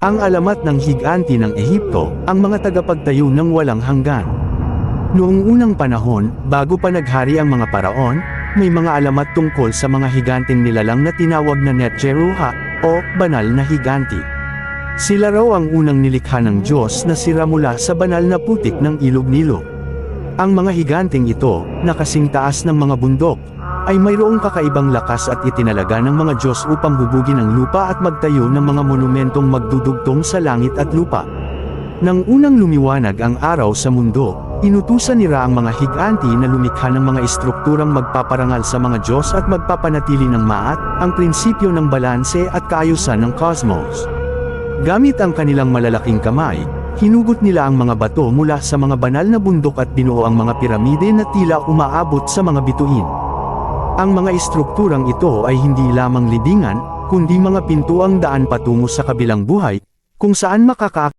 Ang alamat ng higanti ng Ehipto, ang mga tagapagtayo ng walang hanggan. Noong unang panahon, bago pa naghari ang mga paraon, may mga alamat tungkol sa mga higanteng nilalang na tinawag na Netjeruha, o banal na higanti. Sila raw ang unang nilikha ng Diyos na sira mula sa banal na putik ng ilog Nilo. Ang mga higanteng ito, na kasing taas ng mga bundok, ay mayroong kakaibang lakas at itinalaga ng mga Diyos upang hubugin ang lupa at magtayo ng mga monumentong magdudugtong sa langit at lupa. Nang unang lumiwanag ang araw sa mundo, inutusan ni Ra ang mga higanti na lumikha ng mga estrukturang magpaparangal sa mga Diyos at magpapanatili ng maat, ang prinsipyo ng balanse at kaayusan ng cosmos. Gamit ang kanilang malalaking kamay, hinugot nila ang mga bato mula sa mga banal na bundok at binuo ang mga piramide na tila umaabot sa mga bituin. Ang mga estrukturang ito ay hindi lamang libingan, kundi mga pintuang daan patungo sa kabilang buhay, kung saan makakaakit